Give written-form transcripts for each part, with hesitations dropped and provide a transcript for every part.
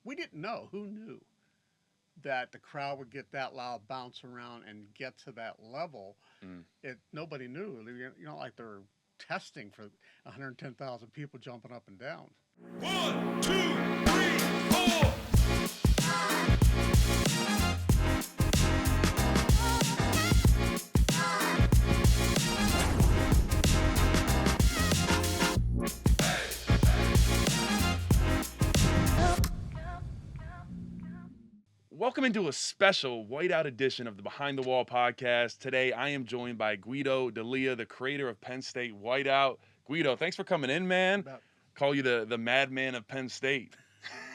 we didn't know. Who knew that the crowd would get that loud, bounce around, and get to that level? Mm. It Nobody knew. Like they're testing for 110,000 people jumping up and down. One, two, three, four. Welcome into a special Whiteout edition of the Behind the Wall podcast. Today, I am joined by Guido D'Elia, the creator of Penn State Whiteout. Guido, thanks for coming in, man. About Call you the madman of Penn State.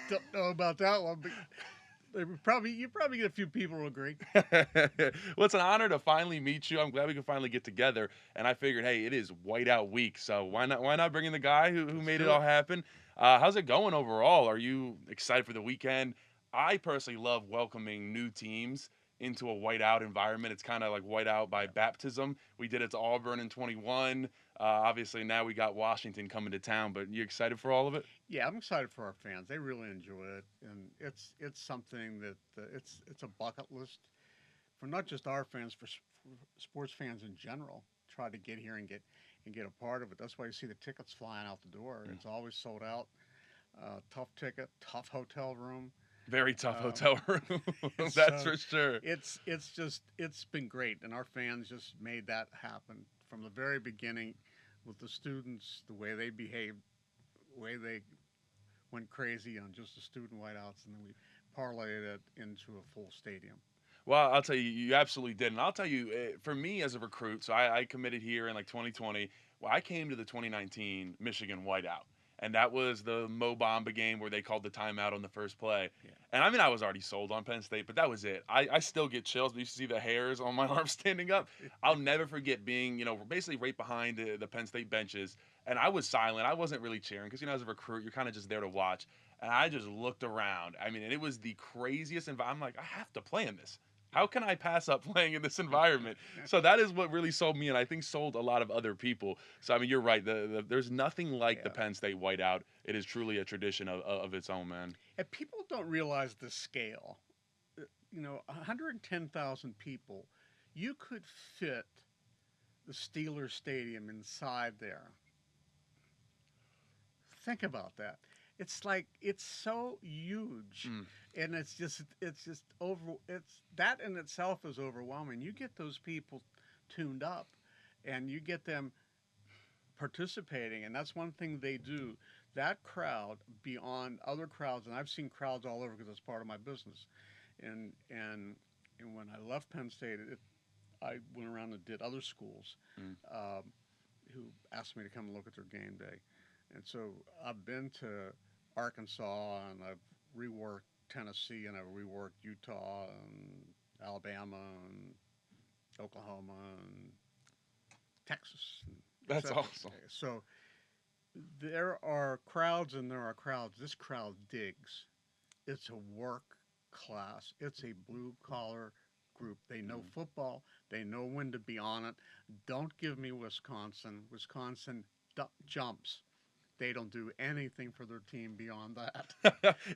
Don't know about that one, but you probably get a few people who agree. Well, it's an honor to finally meet you. I'm glad we can finally get together. And I figured, hey, it is Whiteout week, so why not bring in the guy who Let's made it do all it. happen? How's it going overall? Are you excited for the weekend? I personally love welcoming new teams into a whiteout environment. It's kind of like whiteout by baptism. We did it to Auburn in 21. Obviously, now we got Washington coming to town. But you excited for all of it? Yeah, I'm excited for our fans. They really enjoy it, and it's something that it's a bucket list for not just our fans, for sports fans in general. Try to get here and get a part of it. That's why you see the tickets flying out the door. Mm. It's always sold out. Tough ticket, tough hotel room. Very tough Um, hotel room. That's so for sure. it's been great, and our fans just made that happen from the very beginning with the students, the way they behaved, the way they went crazy on just the student whiteouts, and then we parlayed it into a full stadium. Well, I'll tell you, you absolutely did. And I'll tell you, for me as a recruit, so I committed here in like 2020. Well, I came to the 2019 Michigan Whiteout. And that was the Mo Bamba game where they called the timeout on the first play. Yeah. And I mean, I was already sold on Penn State, but that was it. I still get chills. You see the hairs on my arm standing up. I'll never forget being, basically right behind the Penn State benches. And I was silent. I wasn't really cheering because, as a recruit, you're kind of just there to watch. And I just looked around. I mean, and it was the craziest environment. I'm like, I have to play in this. How can I pass up playing in this environment? So that is what really sold me, and I think sold a lot of other people. So I mean, you're right. There's nothing like the Yeah. Penn State whiteout. It is truly a tradition of its own, man. And people don't realize the scale. 110,000 people, you could fit the Steelers Stadium inside there. Think about that. It's so huge, Mm. and it's just over. It's that in itself is overwhelming. You get those people tuned up, and you get them participating, and that's one thing they do. That crowd beyond other crowds, and I've seen crowds all over because it's part of my business. And and and when I left Penn State, I went around and did other schools Mm. um, who asked me to come and look at their game day, and so I've been to Arkansas, and I've reworked Tennessee, and I've reworked Utah and Alabama and Oklahoma and Texas, and et That's cetera. awesome. So there are crowds and there are crowds. This crowd digs. It's a work class. It's a blue collar group. They know Mm. football. They know when to be on it. Don't give me Wisconsin. Wisconsin jumps. They don't do anything for their team beyond that.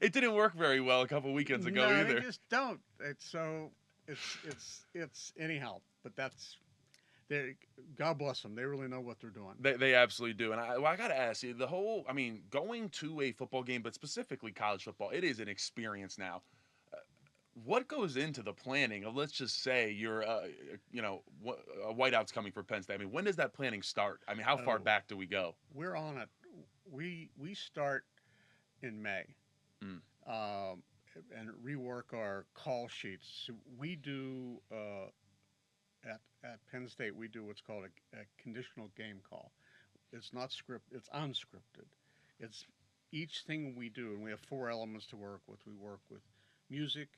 It didn't work very well a couple weekends ago No, they either. just don't. It's anyhow. But that's they. God bless them. They really know what they're doing. They absolutely do. And I got to ask you, I mean, going to a football game, but specifically college football, it is an experience now. What goes into the planning of, let's just say you're a whiteout's coming for Penn State? I mean, when does that planning start? I mean, how far Oh, back do we go? we're on it. We start in May, Mm. um, and rework our call sheets. So we do at Penn State. We do what's called a conditional game call. It's not script. It's unscripted. It's each thing we do, and we have four elements to work with. We work with music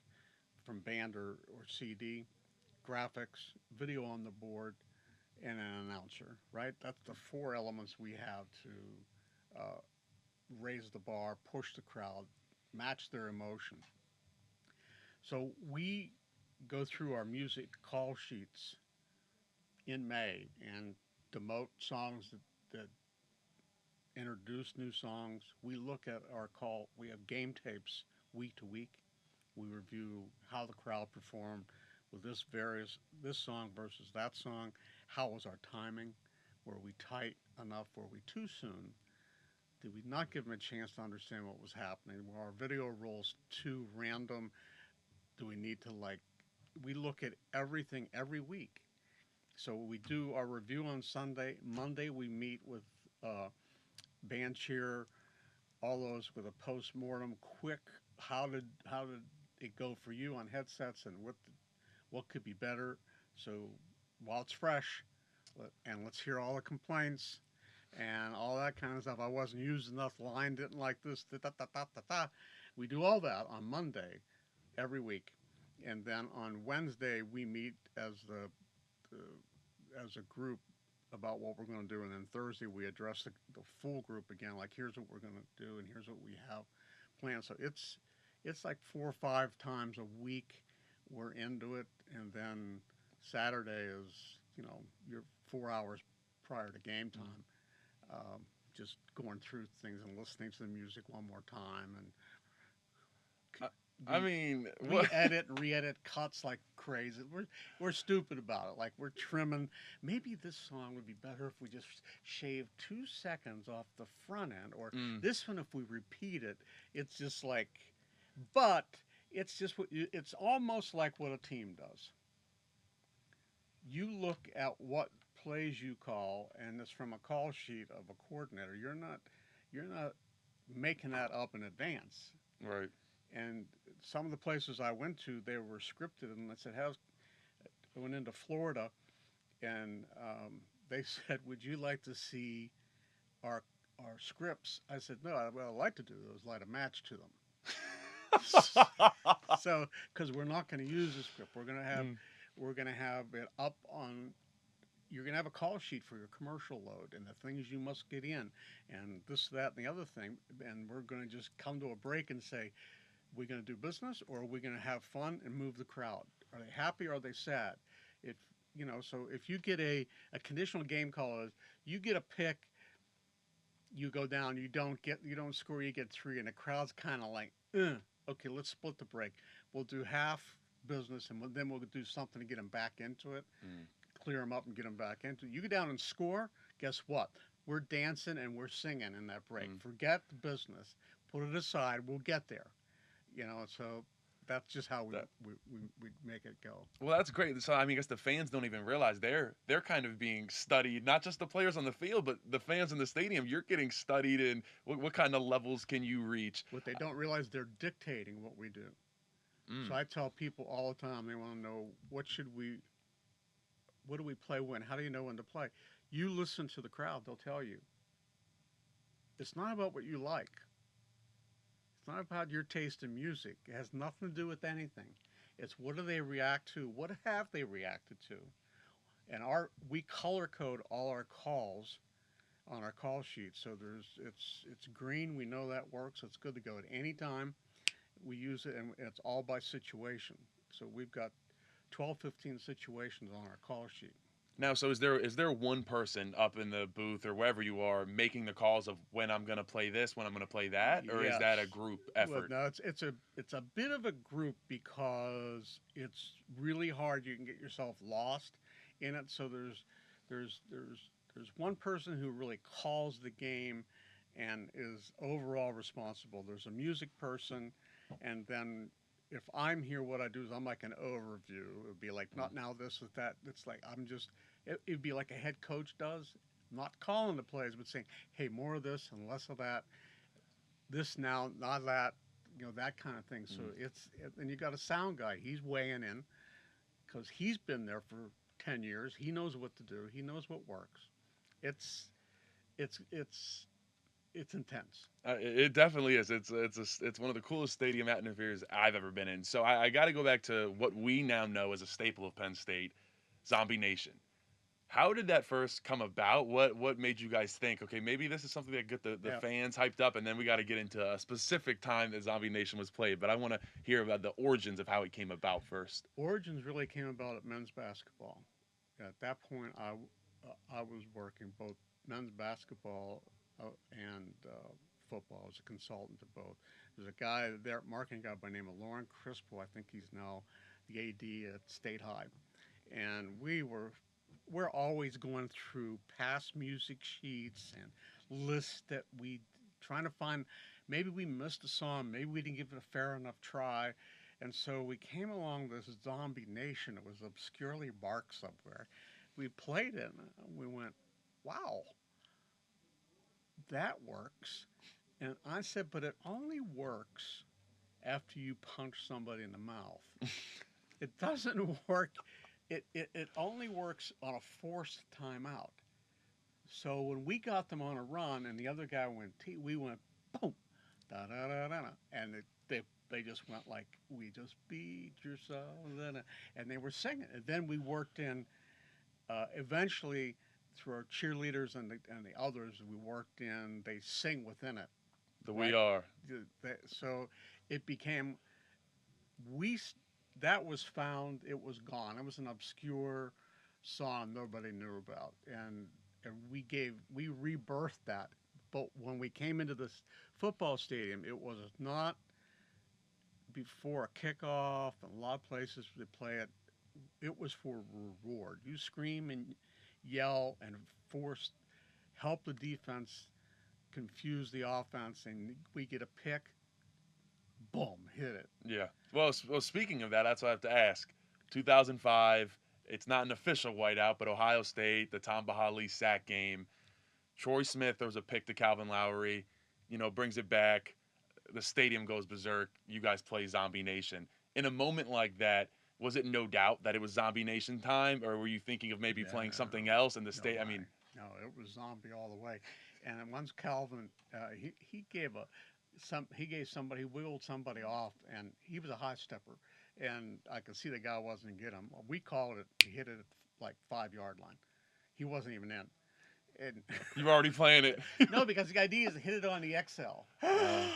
from band or CD, graphics, video on the board, and an announcer. Right. That's the four elements we have to raise the bar, push the crowd, match their emotion. So we go through our music call sheets in May and demote songs that introduce new songs. We look at our call. We have game tapes week to week. We review how the crowd performed with this song versus that song. How was our timing? Were we tight enough? Were we too soon? Did we not give them a chance to understand what was happening? Were our video rolls too random? Do we need to like? We look at everything every week. So we do our review on Sunday. Monday we meet with uh, band cheer, all those with a post mortem. Quick, how did it go for you on headsets, and what could be better? So while it's fresh, and let's hear all the complaints and all that kind of stuff. I wasn't used enough. Line didn't like this. Da, da, da, da, da, da. We do all that on Monday every week, and then on Wednesday we meet as a group about what we're going to do, and then Thursday we address the full group again. Like, here's what we're going to do, and here's what we have planned. So it's like 4 or 5 times a week we're into it, and then Saturday is you're 4 hours prior to game time, just going through things and listening to the music one more time, and I mean, we what? edit and re-edit cuts like crazy. We're stupid about it. Like, we're trimming. Maybe this song would be better if we just shave 2 seconds off the front end, or Mm, this one if we repeat it. It's just like, but it's just it's almost like what a team does. You look at what plays you call, and it's from a call sheet of a coordinator. You're not making that up in advance. right. And some of the places I went to, they were scripted, and I said, "How's?" I went into Florida, and they said, "Would you like to see our our scripts?" I said, "No. What I'd like to do is light a match to them." So, because we're not going to use the script, Mm, we're going to have it up on. You're going to have a call sheet for your commercial load and the things you must get in, and this, that, and the other thing. And we're going to just come to a break and say, we going to do business, or are we going to have fun and move the crowd? Are they happy or are they sad? If so if you get a conditional game call, you get a pick, you go down, you don't score, you get three, and the crowd's kind of like, okay, let's split the break. We'll do half business, and then we'll do something to get them back into it, mm, clear them up and get them back into it. You go down and score, guess what? We're dancing and we're singing in that break. mm. Forget the business, put it aside. We'll get there. So that's just how That we make it go. Well, that's great. So I mean, I guess the fans don't even realize they're kind of being studied. Not just the players on the field, but the fans in the stadium. You're getting studied, and what kind of levels can you reach? What they don't realize, they're dictating what we do. So Mm, I tell people all the time, they want to know, what do we play when? How do you know when to play? You listen to the crowd, they'll tell you. It's not about what you like. It's not about your taste in music. It has nothing to do with anything. It's what do they react to? What have they reacted to? And we color code all our calls on our call sheet. So it's green. We know that works. It's good to go at any time. We use it, and it's all by situation. So we've got 12, 15 situations on our call sheet. Now, so is there one person up in the booth or wherever you are making the calls of when I'm gonna play this, when I'm gonna play that, or is Yes. that a group Well, effort? no, it's a bit of a group because it's really hard. You can get yourself lost in it. So there's one person who really calls the game and is overall responsible. There's a music person, and then if I'm here, what I do is I'm like an overview. It would be like, Mm, not now this or that. It's like it'd be like a head coach does, not calling the plays, but saying, hey, more of this and less of that. This now, not that, that kind of thing. So mm. and you got a sound guy. He's weighing in because he's been there for 10 years. He knows what to do. He knows what works. It's it's it's it's intense. It definitely is. It's one of the coolest stadium atmospheres I've ever been in. So I got to go back to what we now know as a staple of Penn State, Zombie Nation. How did that first come about? What made you guys think, okay, maybe this is something that get the Yeah. fans hyped up, and then we got to get into a specific time that Zombie Nation was played. But I want to hear about the origins of how it came about first. Origins really came about at men's basketball. At that point, I was working both men's basketball and football as a consultant to both. There's a guy there, marketing guy by the name of Lauren Crispo. I think he's now the AD at State High, and we're always going through past music sheets and lists that we trying to find. Maybe we missed a song, maybe we didn't give it a fair enough try, and so we came along this Zombie Nation. It was obscurely barked somewhere. We played it, and we went, "Wow, that works." And I said, "But it only works after you punch somebody in the mouth. It doesn't work. It only works on a forced timeout." So when we got them on a run and the other guy went T, we went boom, da da da da, da. And they just went like, "We just beat yourself," and they were singing. And then we worked in eventually through our cheerleaders and the others we worked in. They sing within it, The We right? Are. So it became we that was found. It was gone. It was an obscure song nobody knew about, and we rebirthed that. But when we came into this football stadium, it was not before a kickoff. And a lot of places they play it. It was for reward. You scream and yell and force help the defense confuse the offense, and we get a pick. Boom, hit it. Yeah. Well, speaking of that, that's what I have to ask. 2005. It's not an official whiteout, but Ohio State, the Tom Bahali sack game. Troy Smith throws a pick to Calvin Lowry, brings it back. The stadium goes berserk. You guys play Zombie Nation. In a moment like that, was it no doubt that it was Zombie Nation time, or were you thinking of maybe playing something No, else in the no state? I way. mean, No, it was zombie all the way. And then once Calvin, he gave he gave somebody, he wheeled somebody off, and he was a high stepper, and I could see the guy wasn't getting him. We called it. He hit it at like 5 yard line. He wasn't even in. And you're already playing it. no, because the idea is to hit it on the XL. Uh,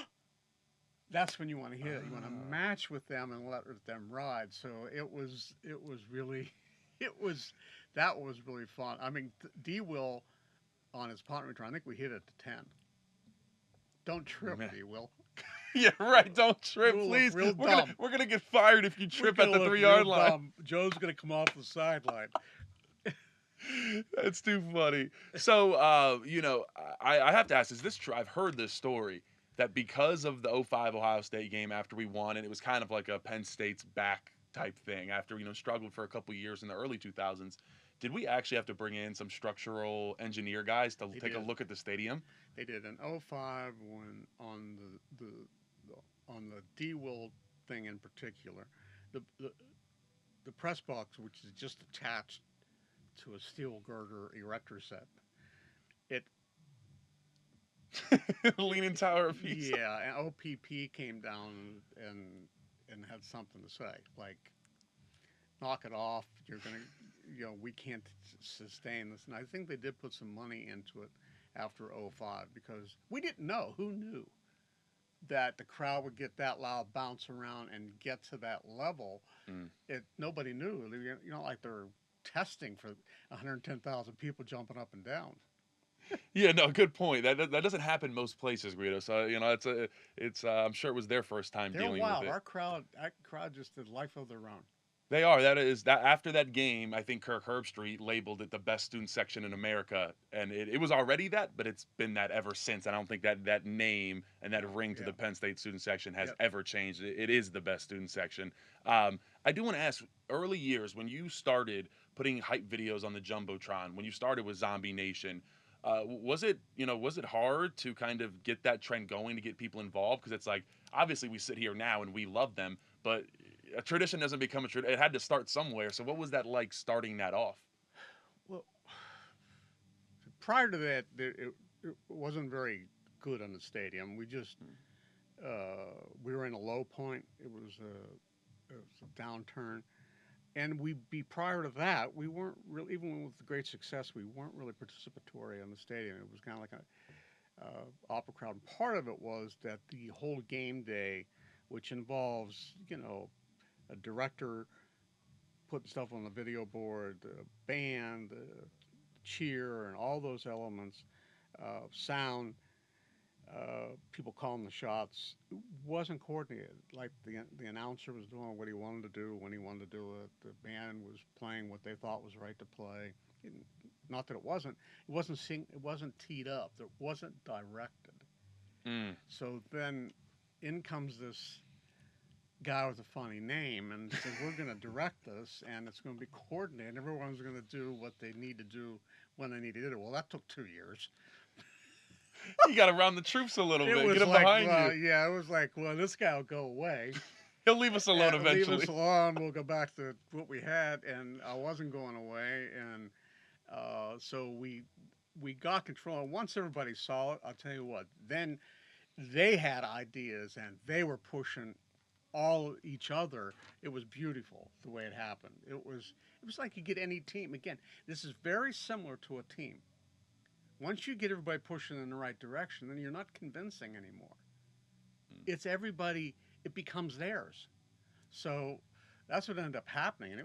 That's when you want to hit it. You want to match with them and let them ride. So it was really, it was that was really fun. I mean, D Will on his punt return, I think we hit it to 10. Don't trip, Man. D Will. yeah, right. Don't trip, We'll look please. real We're gonna dumb. we're gonna get fired if you trip We're at gonna the look 3 yard real line. dumb. Joe's gonna come off the sideline. That's too funny. So, I have to ask, is this true? I've heard this story that because of the '05 Ohio State game after we won, and it was kind of like a Penn State's back type thing after, struggled for a couple years in the early 2000s, did we actually have to bring in some structural engineer guys to They take a did. look at the stadium? They did an '05 when on the D Will thing in particular, the, the the press box, which is just attached to a steel girder erector set. It Leaning Tower of Pisa. Yeah, and OPP came down and had something to say, like, knock it off. You're gonna, we can't sustain this. And I think they did put some money into it after '05 because we didn't know. Who knew that the crowd would get that loud, bounce around, and get to that level? Mm. Nobody knew. Like they're testing for 110,000 people jumping up and down. Yeah, no, good point. That doesn't happen most places, Guido. So it's I'm sure it was their first time They're dealing wild. with it. That crowd just did life of their own. They are. That is that after that game, I think Kirk Herbstreit labeled it the best student section in America, and it was already that, but it's been that ever since. I don't think that name and that ring to Yeah. the Penn State student section has Yep. ever changed. It is the best student section. I do want to ask, early years when you started putting hype videos on the jumbotron, when you started with Zombie Nation. Was it hard to kind of get that trend going to get people involved? Because it's like, obviously we sit here now and we love them, but a tradition doesn't become a tradition. It had to start somewhere. So what was that like starting that off? Well, prior to that, it wasn't very good on the stadium. We were in a low point. It was a downturn, and prior to that, we weren't really, even with the great success, we weren't really participatory on the stadium. It was kind of like a opera crowd. And part of it was that the whole game day, which involves a director putting stuff on the video board, the band, the cheer, and all those elements, sound. people calling the shots. It wasn't coordinated. Like the announcer was doing what he wanted to do when he wanted to do it. The band was playing what they thought was right to play. And not that it wasn't. It wasn't teed up. It wasn't directed. Mm. So then in comes this guy with a funny name and said, we're going to direct this and it's going to be coordinated. Everyone's going to do what they need to do when they need to do it. Well, that took 2 years. You got to round the troops a little It bit. was Get him like, behind well, you. yeah, it was like, well, this guy will go away. He'll leave us alone eventually. Leave us alone. We'll go back to what we had. And I wasn't going away. And so we got control. And once everybody saw it, I'll tell you what, then they had ideas and they were pushing all each other. It was beautiful the way it happened. It was like you get any team. Again, this is very similar to a team. Once you get everybody pushing in the right direction, then you're not convincing anymore. It's everybody. It becomes theirs. So that's what ended up happening, and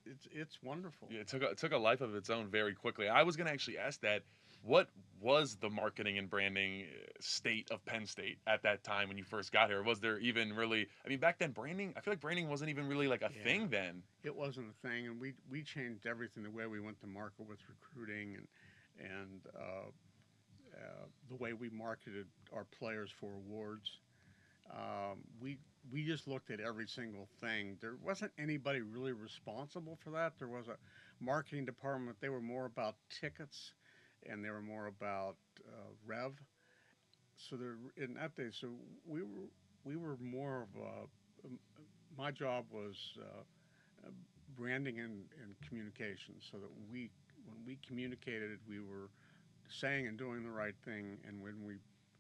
it's wonderful. Yeah, it took a life of its own very quickly. I was going to actually ask that. What was the marketing and branding state of Penn State at that time when you first got here? Was there even really? I mean, back then, branding. I feel like branding wasn't even really like a thing then. It wasn't a thing, and we changed everything. The way we went to market with recruiting and the way we marketed our players for awards. We just looked at every single thing. There wasn't anybody really responsible for that. There was a marketing department. They were more about tickets, and they were more about rev. So in that day, so we were more of a. My job was branding and communication, so that when we communicated, we were saying and doing the right thing, and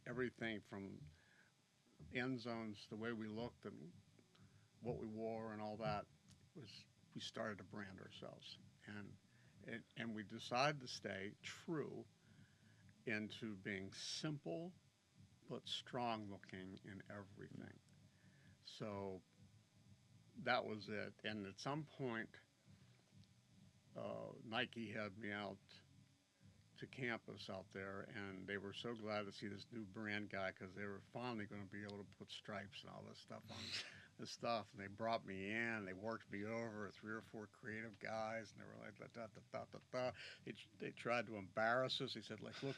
everything from end zones, the way we looked and what we wore and all that, we started to brand ourselves, and we decided to stay true into being simple but strong looking in everything. So that was it. And at some point, Nike had me out to campus out there, and they were so glad to see this new brand guy because they were finally going to be able to put stripes and all this stuff on this stuff. And they brought me in. They worked me over 3 or 4 creative guys, and they were like, da, da, da, da, da. They tried to embarrass us. He said, like, look,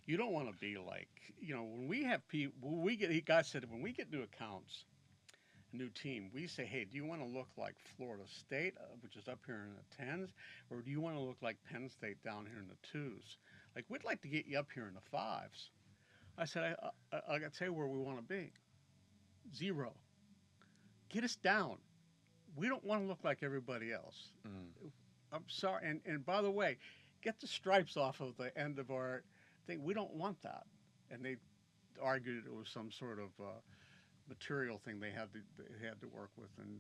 you don't want to be like, when we have people, guys said, when we get new accounts, a new team, we say, hey, do you want to look like Florida State, which is up here in the 10s, or do you want to look like Penn State down here in the 2s? Like, we'd like to get you up here in the 5s. I said, I got to tell you where we want to be. 0. Get us down. We don't want to look like everybody else. I'm sorry. And by the way, get the stripes off of the end of our thing. We don't want that. And they argued it was some sort of material thing they had to work with, and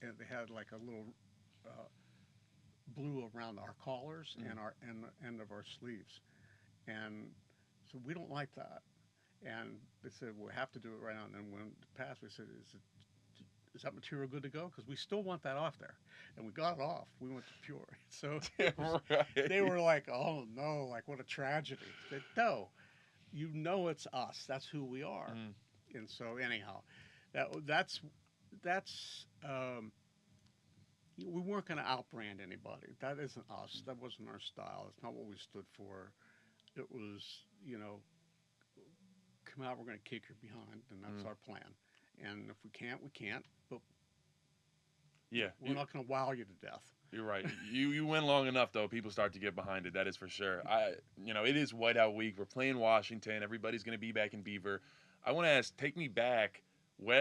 they had like a little blue around our collars and the end of our sleeves, and so we don't like that. And they said, well, we have to do it right now. And then when it passed, we said, is that material good to go? Because we still want that off there. And we got it off. We went to Pure. So Right. They were like, oh no, like what a tragedy. They said, no, it's us. That's who we are. And so anyhow, that's we weren't going to outbrand anybody. That isn't us. That wasn't our style. It's not what we stood for. It was, come out, we're going to kick your behind, and that's our plan. And if we can't, we can't. But yeah, we're not going to wow you to death. You're right. You win long enough, though, people start to get behind it. That is for sure. It is Whiteout week. We're playing Washington. Everybody's going to be back in Beaver. I want to ask, take me back.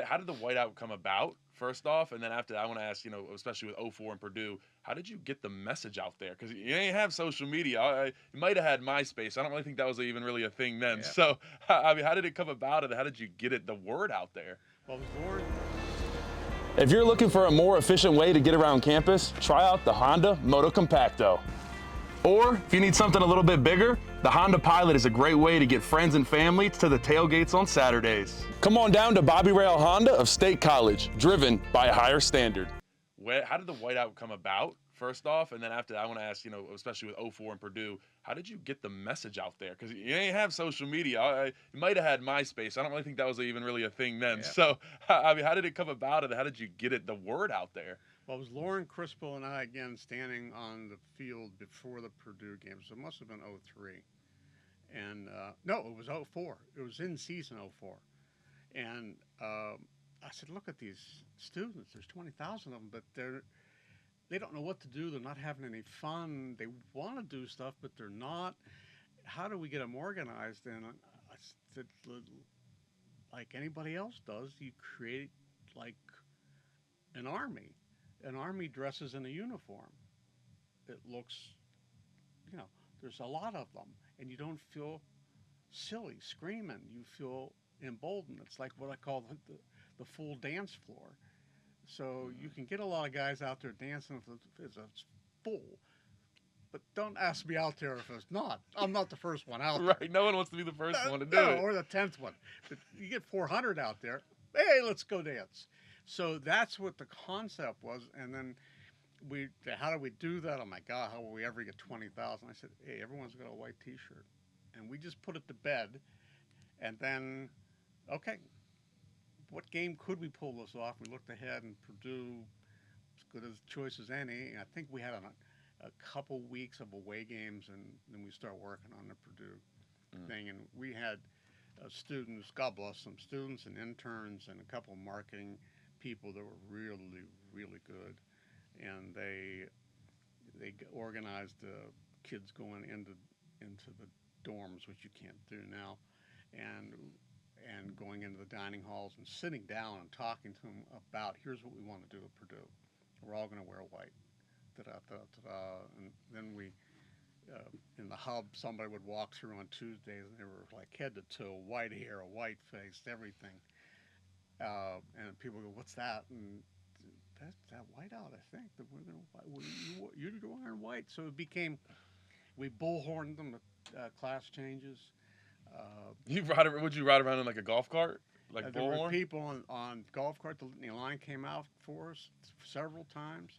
How did the Whiteout come about, first off? And then after that, I want to ask, especially with 04 and Purdue, how did you get the message out there? Because you didn't have social media. You might have had MySpace. I don't really think that was even really a thing then. Yeah. So, how did it come about, and how did you get the word out there? Well, the word... If you're looking for a more efficient way to get around campus, try out the Honda Moto Compacto. Or, if you need something a little bit bigger, the Honda Pilot is a great way to get friends and family to the tailgates on Saturdays. Come on down to Bobby Rail Honda of State College, driven by a higher standard. How did the Whiteout come about, first off, and then after that, I want to ask, especially with '04 and Purdue, how did you get the message out there? Because you didn't have social media. You might have had MySpace. I don't really think that was even really a thing then. Yeah. So, I mean, how did it come about, and how did you get the word out there? Well, it was Lauren Crispell and I again standing on the field before the Purdue game, so it must have been '03. And no, it was '04. It was in season '04. And I said, look at these students. There's 20,000 of them, but they don't know what to do. They're not having any fun. They want to do stuff, but they're not. How do we get them organized? And I said, like anybody else does, you create like an army. An army dresses in a uniform. It looks, there's a lot of them, and you don't feel silly screaming. You feel emboldened. It's like what I call the full dance floor. So you can get a lot of guys out there dancing if it's full, but don't ask me out there if it's not. I'm not the first one out there. Right. No one wants to be the first one to do No, it. or the 10th one. But you get 400 out there. Hey, let's go dance. So that's what the concept was. And then how do we do that? Oh my God, how will we ever get 20,000? I said, hey, everyone's got a white T-shirt, and we just put it to bed. And then, okay, what game could we pull this off? We looked ahead, and Purdue, as good as choice as any. I think we had a couple weeks of away games, and then we start working on the Purdue thing. And we had students, God bless them, students and interns and a couple of marketing people that were really, really good. And they organized kids going into the dorms, which you can't do now, and going into the dining halls and sitting down and talking to them about, here's what we want to do at Purdue. We're all going to wear white. And then we, in the hub, somebody would walk through on Tuesdays, and they were like head to toe, white hair, white face, everything. And people go, what's that? And that's that Whiteout, I think. That we're gonna, you're wearing white. So it became, we bullhorned them at class changes. Would you ride around in like a golf cart? Like There were bullhorn? people on golf cart. The line came out for us several times.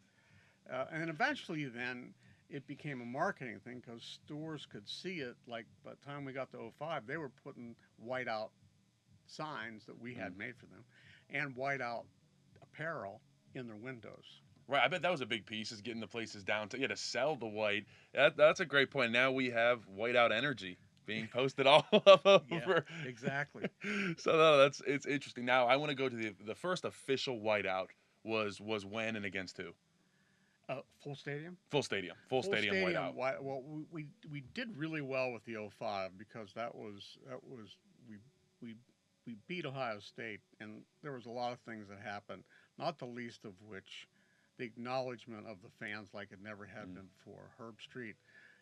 And then eventually then it became a marketing thing because stores could see it. Like by the time we got to '05, they were putting Whiteout signs that we had made for them and Whiteout apparel in their windows. Right, I bet that was a big piece, is getting the places down to sell the white. That's a great point. Now we have Whiteout energy being posted all over. Yeah, exactly. So no, it's interesting. Now I want to go to the first official Whiteout was when and against who? Full stadium? Full stadium Whiteout. Well, we did really well with the '05 because that was we beat Ohio State, and there was a lot of things that happened, not the least of which the acknowledgement of the fans like it never had been before, Herb Street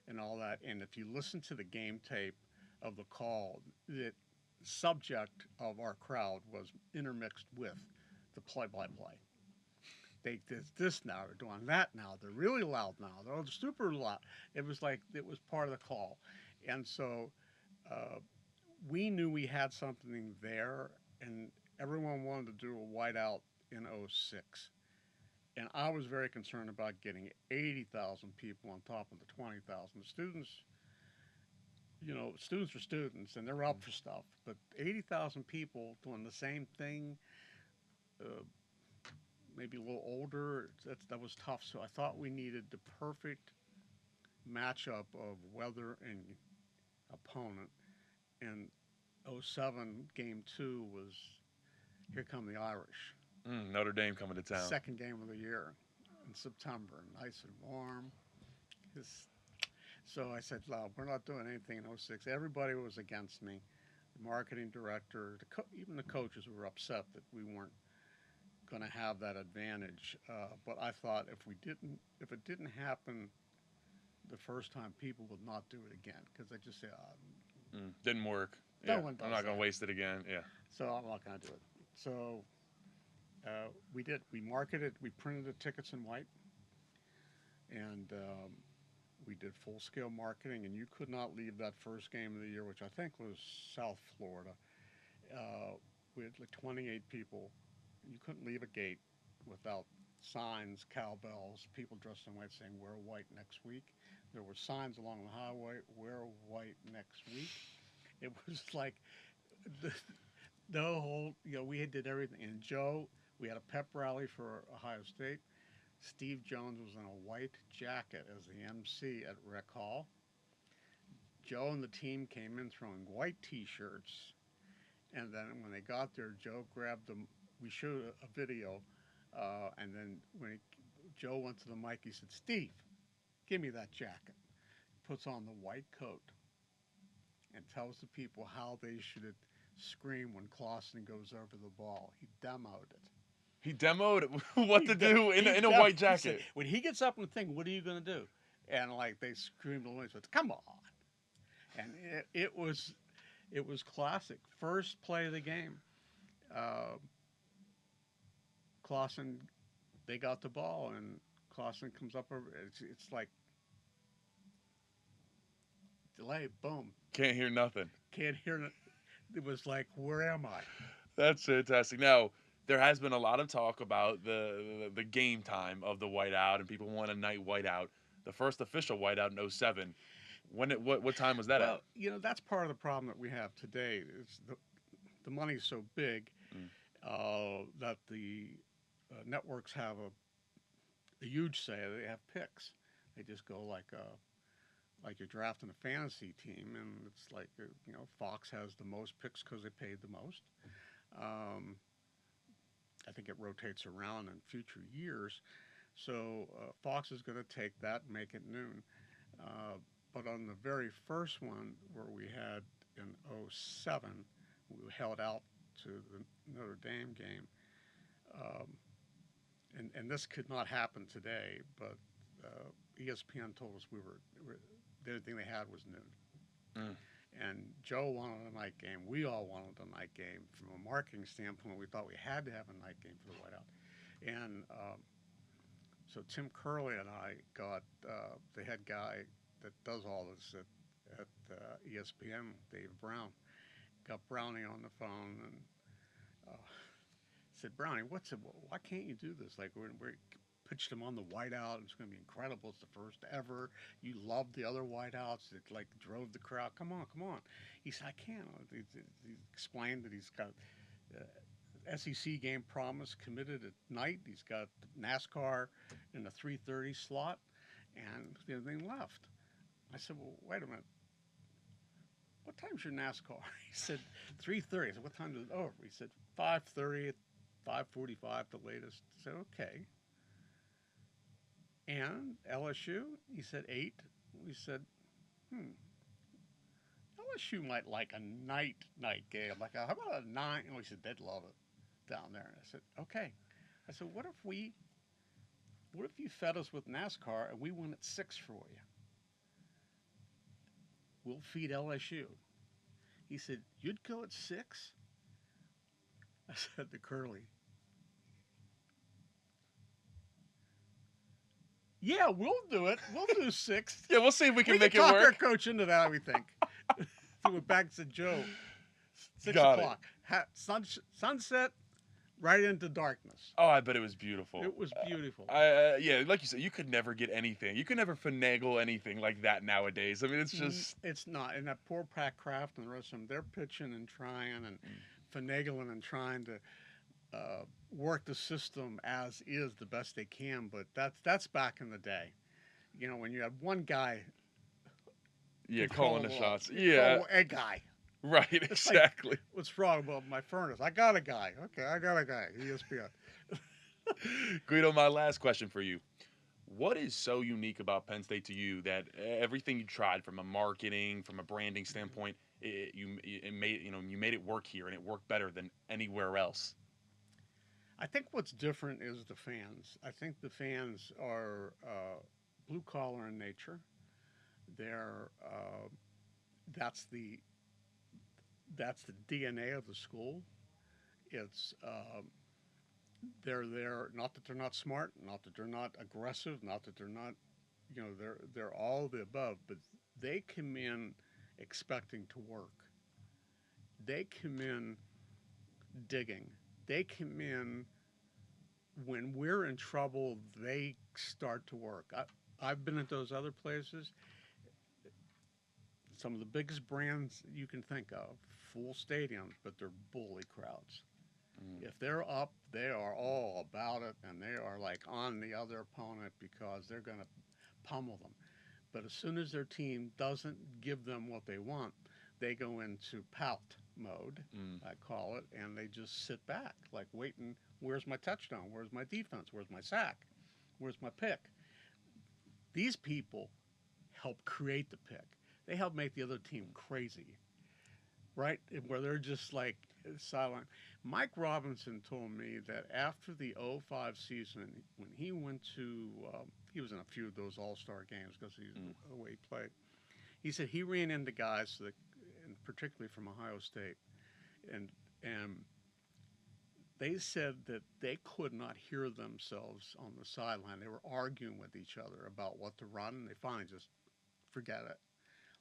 and all that. And if you listen to the game tape of the call, the subject of our crowd was intermixed with the play-by-play. They did this now, they're doing that now, they're really loud now, they're super loud. It was like, it was part of the call. And so we knew we had something there, and everyone wanted to do a Whiteout in '06. And I was very concerned about getting 80,000 people on top of the 20,000. Students, students are students, and they're up for stuff. But 80,000 people doing the same thing, maybe a little older, that was tough. So I thought we needed the perfect matchup of weather and opponent. And '07 game 2 was Here Come the Irish. Notre Dame coming to town. Second game of the year in September, nice and warm. So I said, no, we're not doing anything in '06. Everybody was against me. The marketing director, even the coaches were upset that we weren't going to have that advantage. But I thought if it didn't happen the first time, people would not do it again because they just say, didn't work. No Yeah, one does I'm not going that. to waste it again. Yeah. So I'm not going to do it. So we did. We marketed. We printed the tickets in white, and we did full-scale marketing. And you could not leave that first game of the year, which I think was South Florida. We had like 28 people. You couldn't leave a gate without signs, cowbells, people dressed in white saying "Wear white next week." There were signs along the highway, "Wear white next week." It was like the, the whole, we did everything. And Joe, we had a pep rally for Ohio State. Steve Jones was in a white jacket as the MC at Rec Hall. Joe and the team came in throwing white T-shirts, and then when they got there, Joe grabbed them. We showed a video, and then Joe went to the mic, he said, "Steve, give me that jacket." Puts on the white coat and tells the people how they should scream when Clausen goes over the ball. He demoed it. He demoed what to do in a white He said, jacket. when he gets up and thing, what are you going to do? And like they screamed along, said, "Come on!" And it was classic. First play of the game, Clausen, they got the ball, and Clausen comes up over. It's like delay, boom, Can't hear nothing. can't hear it. It was like, where am I? That's fantastic. Now, there has been a lot of talk about the game time of the whiteout, and people want a night whiteout. The first official whiteout in '07. What time was that Well, at? that's part of the problem that we have today. Is the money's so big Mm. that the networks have a huge say. They have picks. They just go like you're drafting a fantasy team, and it's like Fox has the most picks because they paid the most. Um, I think it rotates around in future years. So Fox is going to take that and make it noon. But on the very first one where we had in '07, we held out to the Notre Dame game. Um, and this could not happen today, but ESPN told us the only thing they had was noon. Mm. And Joe wanted a night game. We all wanted a night game. From a marketing standpoint, we thought we had to have a night game for the Whiteout. And so Tim Curley and I got the head guy that does all this at ESPN, Dave Brown, got Brownie on the phone and said, "Brownie, why can't you do this? Like we pitched him on the whiteout. It's going to be incredible. It's the first ever. You loved the other whiteouts. It like drove the crowd. Come on, come on." He said, "I can't." He explained that he's got SEC game promise committed at night. He's got NASCAR in the 3:30 slot, and everything left. I said, "Well, wait a minute. What time's your NASCAR?" He said, 3:30. I said, "What time is it over?" He said, 5:30, 5:45 the latest. I said, "Okay." And LSU? He said 8. We said, LSU might like a night game. Like, how about a 9? He said, "They'd love it down there." And I said, "Okay." I said, what if you fed us with NASCAR and we went at 6 for you? We'll feed LSU. He said, "You'd go at 6? I said to Curly, "Yeah, we'll do it. We'll do 6." Yeah, we'll see if we can We make can it talk our work. coach into that, we think. Threw it back to Joe. 6 Got it. o'clock. Sunset, right into darkness. Oh, I bet it was beautiful. It was beautiful. Yeah, like you said, you could never get anything. You could never finagle anything like that nowadays. I mean, it's just It's not. And that poor Pat Kraft and the rest of them, they're pitching and trying and finagling and trying to work the system as is the best they can. But that's back in the day. When you had one guy. calling the call, shots. you Yeah, call a guy. right, It's like, exactly. "What's wrong about my furnace? I got a guy." "Okay, I got a guy." ESPN. Guido, my last question for you. What is so unique about Penn State to you that everything you tried from a marketing, from a branding standpoint, you made it work here and it worked better than anywhere else? I think what's different is the fans. I think the fans are blue collar in nature. They're that's the DNA of the school. It's they're there. Not that they're not smart, not that they're not aggressive, not that they're not. They're all of the above. But they come in expecting to work. They come in digging. They come in when we're in trouble, they start to work. I've been at those other places. Some of the biggest brands you can think of, full stadiums, but they're bully crowds. If they're up, they are all about it, and they are like on the other opponent because they're going to pummel them. But as soon as their team doesn't give them what they want, they go into pout mode, I call it, and they just sit back, like waiting. Where's my touchdown? Where's my defense? Where's my sack? Where's my pick? These people help create the pick. They help make the other team crazy, right? Where they're just like silent. Mike Robinson told me that after the '05 season, when he went to, he was in a few of those All-Star games because he's the way he played. He said he ran into guys that, and particularly from Ohio State, and they said that they could not hear themselves on the sideline. They were arguing with each other about what to run, and they finally just forget it.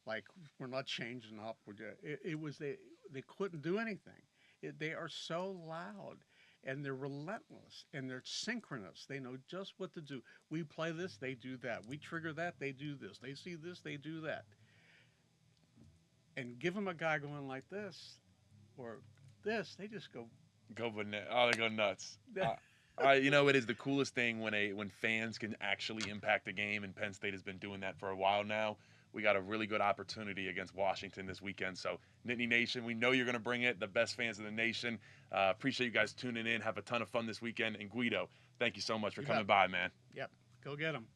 Like, we're not changing up. It was they couldn't do anything. They are so loud, and they're relentless, and they're synchronous. They know just what to do. We play this, they do that. We trigger that, they do this. They see this, they do that. And give them a guy going like this or this, they just go. They go nuts. It is the coolest thing when fans can actually impact the game, and Penn State has been doing that for a while now. We got a really good opportunity against Washington this weekend. So, Nittany Nation, we know you're going to bring it. The best fans in the nation. Appreciate you guys tuning in. Have a ton of fun this weekend. And Guido, thank you so much for coming by, man. Yep. Go get them.